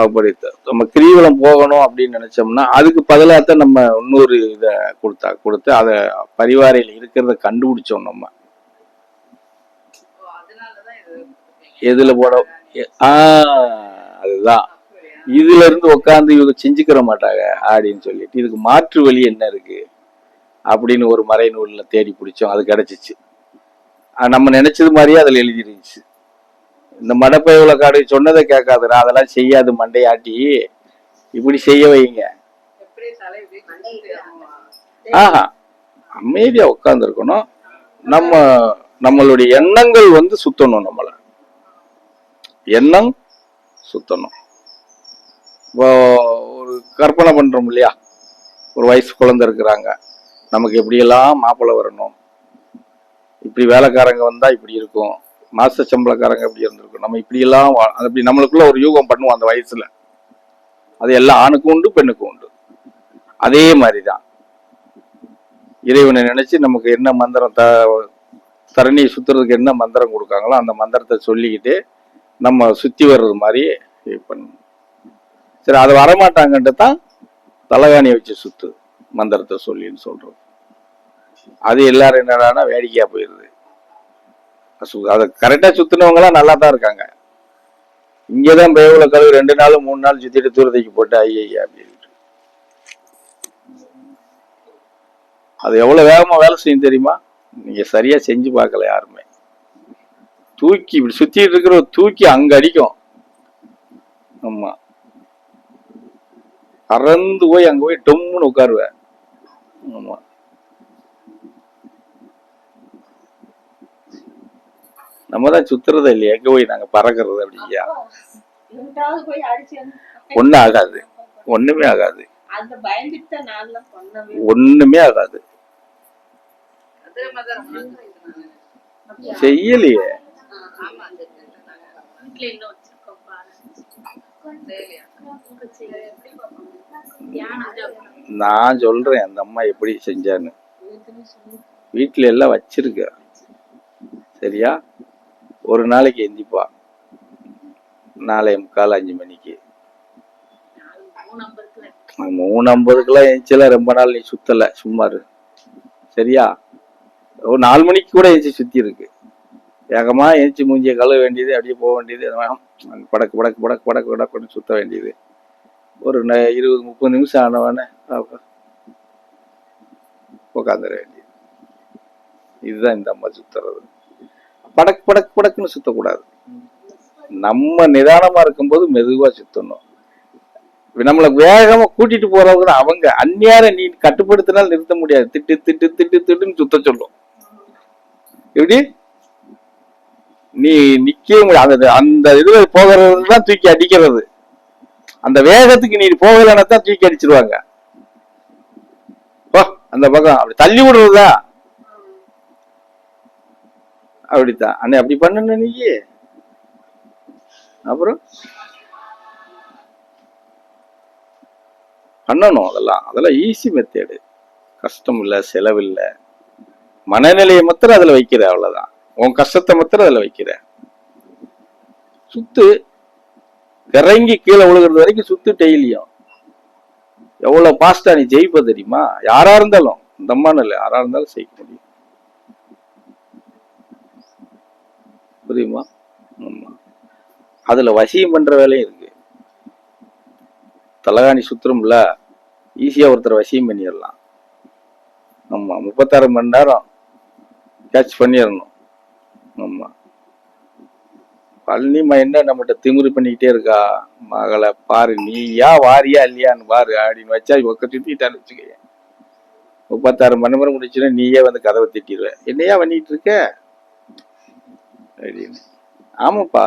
அப்படி நம்ம கிரிவலம் போகணும் அப்படின்னு நினைச்சோம்னா அதுக்கு பதிலாகத்தான் நம்ம இன்னொரு இதை கொடுத்து அதை பரிவாரையில் இருக்கிறத கண்டுபிடிச்சோம் நம்ம. எதுல போட அதுதான் இதுல இருந்து உட்காந்து இவங்க செஞ்சுக்கிற மாட்டாங்க அப்படின்னு சொல்லிட்டு இதுக்கு மாற்று வழி என்ன இருக்கு அப்படின்னு ஒரு மறைநூல்ல தேடி பிடிச்சோம். அது கிடைச்சிச்சு. நம்ம நினைச்சது மாதிரியே அதுல எழுதிருந்துச்சு. இந்த மடப்பையுள்ள காடு சொன்னதை கேட்காதுடா, அதெல்லாம் செய்யாது மண்டையாட்டி, இப்படி செய்ய வைங்க. ஆஹா, அமைதியா உட்கார்ந்து இருக்கணும். நம்மளுடைய எண்ணங்கள் சுத்தணும். நம்மள எண்ணம் சுத்தணும். இப்போ ஒரு கற்பனை பண்றோம் இல்லையா, ஒரு வயசு குழந்தை இருக்கிறாங்க, நமக்கு எப்படியெல்லாம் மாப்பிள்ளை வரணும், இப்படி வேலைக்காரங்க வந்தா இப்படி இருக்கும், மாச சம்பளக்காரங்க எப்படி இருந்திருக்கும், நம்ம இப்படியெல்லாம் அப்படி நம்மளுக்குள்ள ஒரு யூகம் பண்ணுவோம் அந்த வயசுல. அது எல்லாம் ஆணுக்கும் உண்டு பெண்ணுக்கும் உண்டு. அதே மாதிரிதான் இறைவனை நினைச்சு நமக்கு என்ன மந்திரம் தரணியை சுத்துறதுக்கு என்ன மந்திரம் கொடுக்காங்களோ அந்த மந்திரத்தை சொல்லிக்கிட்டு நம்ம சுத்தி வர்றது மாதிரி பண்ணணும். சரி, அது வரமாட்டாங்கன்ட்டு தான் தலகாணியை வச்சு சுத்து மந்திரத்தை சொல்லின்னு சொல்றோம். அது எல்லாரும் என்னடானா வேடிக்கையா போயிருது. அதை கரெக்டா சுத்தினவங்களாம் நல்லா தான் இருக்காங்க. இங்கதான் பேவுல கழுவு 2 நாள் 3 நாள் சுத்திட்டு தூரத்தைக்கு போட்டு ஐயா அப்படின்னு. அது எவ்வளவு வேகமா வேலை செய்யும் தெரியுமா? நீங்க சரியா செஞ்சு பார்க்கல யாருமே. தூக்கி இப்படி சுத்திட்டு இருக்கிற தூக்கி அங்க அடிக்கும். ஆமா, பறந்து போய் அங்க போய் டொம்முன்னு உட்காருவேன். ஆமா, நம்ம தான் சுத்துறதே இல்லையா, எங்க போய் நாங்க பறக்கிறது அப்படியா? ஒன்னும் ஆகாது, ஒண்ணுமே ஆகாது, ஒண்ணுமே ஆகாது. செய்யலையே. நான் சொல்றேன் அந்த அம்மா எப்படி செஞ்சான்னு. வீட்டுல எல்லாம் வச்சிருக்க. சரியா? ஒரு நாளைக்கு எந்திப்பா 4:45 5 மணிக்கு. 3:50 எந்திச்சல. ரொம்ப நாள் நீ சுத்தல, சும்மாரு. சரியா? ஒரு 4 மணிக்கு கூட எந்திச்சு சுத்தி இருக்கு. வேகமா எந்திச்சு மூஞ்சிய கழுவ வேண்டியது, அப்படியே போக வேண்டியது, படக்கு படக்கு படக்கு படக்கு படக்குன்னு சுத்த வேண்டியது. ஒரு 20-30 நிமிஷம் ஆனவன உட்காந்துட வேண்டியது. இதுதான் இந்த அம்மா சுத்துறது. படக்கு படக்கு படக்குன்னு சுத்தக்கூடாது. நம்ம நிதானமா இருக்கும்போது மெதுவா சுத்தணும். நம்மள வேகமா கூட்டிட்டு போறவங்க தான் அவங்க. அந்நியார நீ கட்டுப்படுத்தினால் நிறுத்த முடியாது. திட்டு திட்டு திட்டு திட்டுன்னு சுத்த சொல்லும். எப்படி நீ நிக்க முடியாது. அந்த இதுல போகிறதுதான் தூக்கி அடிக்கிறது. அந்த வேகத்துக்கு நீ போகலன்னா தான் தூக்கி அடிச்சிருவாங்க. அந்த பக்கம் அப்படி தள்ளி விடுறதா அப்படித்தான். அண்ணே அப்படி பண்ண நீ. அப்புறம் பண்ணணும். அதெல்லாம் ஈஸி மெத்தேடு. கஷ்டம் இல்லை, செலவில்லை. மனநிலையை மாத்திரம் அதுல வைக்கிற, அவ்வளவுதான். உன் கஷ்டத்தை மாத்திரம் அதுல வைக்கிற. சுத்து இறங்கி கீழே விழுகிறது வரைக்கும் சுத்து. டெய்லியும் எவ்வளவு பாஸ்டா நீ ஜெயிப்ப தெரியுமா? யாரா இருந்தாலும், இந்த அம்மான்னு இல்லை, யாரா இருந்தாலும் செய்ய முடியும். புரியுமா? ஆமா, அதுல வசியம் பண்ற வேலையும் இருக்கு. தலகாணி சுத்துறோம்ல, ஈஸியா ஒருத்தர் வசியம் பண்ணிடலாம். ஆமா, 36 மணி நேரம் கேட்ச் பண்ணிடணும். ஆமா, பழனிமா என்ன நம்மகிட்ட திமிரு பண்ணிக்கிட்டே இருக்கா, மகளை பாரு நீயா வாரியா இல்லையான்னு பாரு அப்படின்னு வச்சா ஒக்க திட்டான்னு வச்சுக்க. 36 மணி நேரம் முடிச்சுன்னா நீயே கதவை திட்டிடுவ. என்னையா பண்ணிட்டு இருக்க அப்படின்னு. ஆமாப்பா.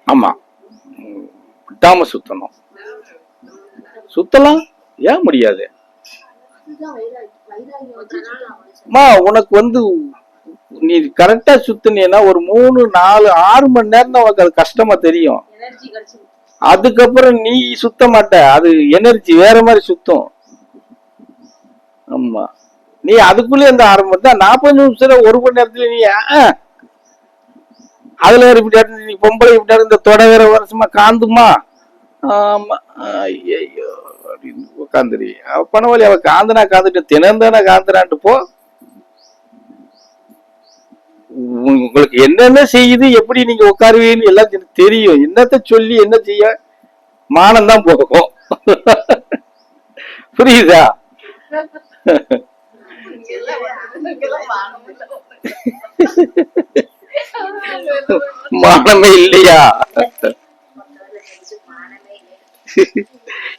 ஆமா, விட்டாம சுத்தணும். சுத்தலாம், ஏன் முடியாது? உனக்கு நீ கரெக்டா சுத்தினா ஒரு 3 4 6 மணி நேரம் தான் உனக்கு அது கஷ்டமா தெரியும். அதுக்கப்புறம் நீ சுத்த மாட்ட, அது எனர்ஜி வேற மாதிரி சுத்தம். ஆமா, நீ அதுக்குள்ளே இந்த ஆரம்பம் தான் 40 நிமிஷத்துல 1 மணி நேரத்துல நீ அதுல வேற இப்படி நீ பொம்பளை இப்படி இந்த தொட வேற வருஷமா காந்துமா. ஆமா. ஐயோ அப்படின்னு உட்காந்துரு. அவ பணவழி, அவ காந்தனா காந்துட்டு தினந்தானே காந்துறான்ட்டு போ. உங்களுக்கு என்னென்ன செய்யுது, எப்படி நீங்க உட்காருவீன்னு எல்லாம் தெரியும். என்னத்த சொல்லி என்ன செய்ய, மானம் தான் போகும். புரியுதா? மானமே இல்லையா?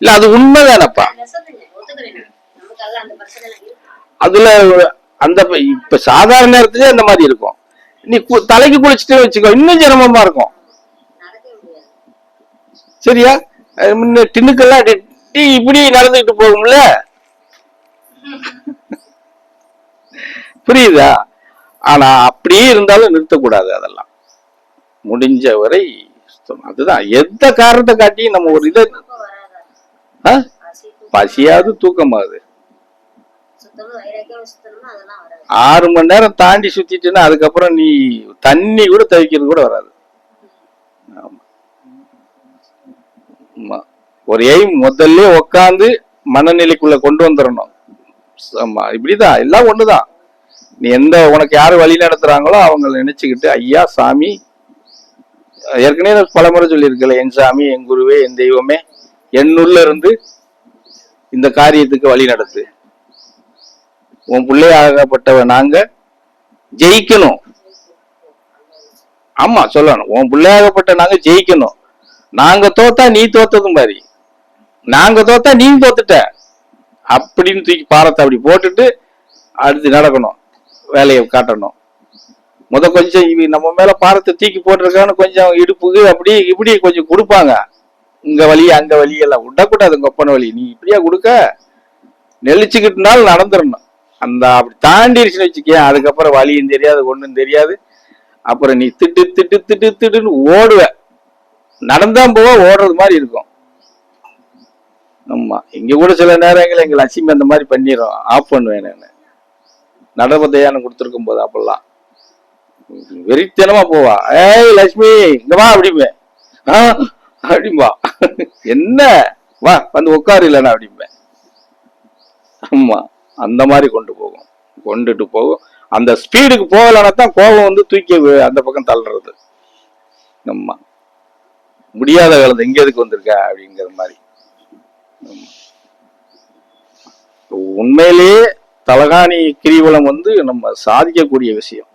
இல்ல அது உண்மைதானப்பா. அதுல அந்த இப்ப சாதாரண நேரத்திலே அந்த மாதிரி இருக்கும். நீ தலைக்கு குளிச்சுட்டு வச்சுக்கோ, இன்னும் சிரமமா இருக்கும். சரியா? டின்னுக்கெல்லாம் இப்படி நடந்துகிட்டு போகும்ல. புரியுதா? ஆனா அப்படியே இருந்தாலும் நிறுத்தக்கூடாது. அதெல்லாம் முடிஞ்ச வரை அதுதான். எந்த காரணத்தை காட்டி நம்ம ஒரு இதை பசியாவது தூக்கமாகுது. 6 மணி நேரம் தாண்டி சுத்திட்டுன்னா அதுக்கப்புறம் நீ தண்ணி கூட தவிக்கிறது கூட வராது. ஆமா. ஒரு எய்ம் முதல்ல உக்காந்து மனநிலைக்குள்ள கொண்டு வந்துடணும். ஆமா, இப்படிதான் எல்லாம் ஒண்ணுதான். நீ உனக்கு யாரு வழி நடத்துறாங்களோ அவங்க நினைச்சுக்கிட்டு, ஐயா சாமி, ஏற்கனவே பலமுறை சொல்லியிருக்கல, என் சாமி, என் குருவே, என் தெய்வமே, என்னுள்ள இருந்து இந்த காரியத்துக்கு வழி நடத்து. உன் பிள்ளையாகப்பட்டவ நாங்க ஜெயிக்கணும். ஆமா சொல்லணும், உன் பிள்ளையாகப்பட்ட நாங்க ஜெயிக்கணும். நாங்க தோத்தா நீ தோத்தது மாதிரி, நாங்க தோத்தா நீ தோத்துட்ட அப்படின்னு தூக்கி பாரத்தை அப்படி போட்டுட்டு அடுத்து நடக்கணும், வேலையை காட்டணும். கொஞ்சம் நம்ம மேல பாரத்தை தூக்கி போட்டிருக்கான்னு கொஞ்சம் இடுப்புக்கு அப்படி இப்படி கொஞ்சம் கொடுப்பாங்க. இங்க வழி அங்க வழி எல்லாம் விடக்கூடாது. உங்க ஒப்பன வழி நீ இப்படியா கொடுக்க, நெளிச்சுக்கிட்டுனாலும் நடந்துடணும். அந்த அப்படி தாண்டிடுச்சுன்னு வச்சுக்கேன், அதுக்கப்புறம் வழியும் தெரியாது ஒண்ணும் தெரியாது. அப்புறம் நீ திட்டு திட்டு திட்டு திட்டுன்னு ஓடுவ. நடந்தான் போவ, ஓடுறது மாதிரி இருக்கும். ஆமா, இங்க கூட சில நேரங்கள் எங்க லட்சுமி அந்த மாதிரி பண்ணிடும், ஆஃப் பண்ணுவேன் நான். நடப்பதையானம் கொடுத்துருக்கும் போது அப்பெல்லாம் வெறித்தனமா போவா. ஏய் லட்சுமி இங்க வா அப்படிம்பேன். அப்படிம்பா. என்ன வா வந்து உட்காரு இல்லைன்னா அப்படிம்பேன். ஆமா, அந்த மாதிரி கொண்டுட்டு போகும். அந்த ஸ்பீடுக்கு போகலன்னா தான் கோபம் வந்து தூக்கி அந்த பக்கம் தள்ளுறது. ஆமா, முடியாத காலத்து எங்க எதுக்கு வந்திருக்க அப்படிங்கிற மாதிரி. உண்மையிலேயே தலகாணி கிரிவலம் வந்து நம்ம சாதிக்கக்கூடிய விஷயம்.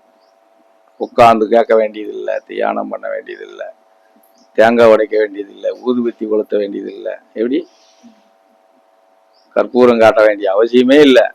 உட்கார்ந்து கேட்க வேண்டியதில்லை, தியானம் பண்ண வேண்டியதில்லை, தேங்காய் உடைக்க வேண்டியதில்லை, ஊதுபத்தி கொளுத்த வேண்டியதில்லை, எப்படி கற்பூரம் காட்ட வேண்டிய அவசியமே இல்லை.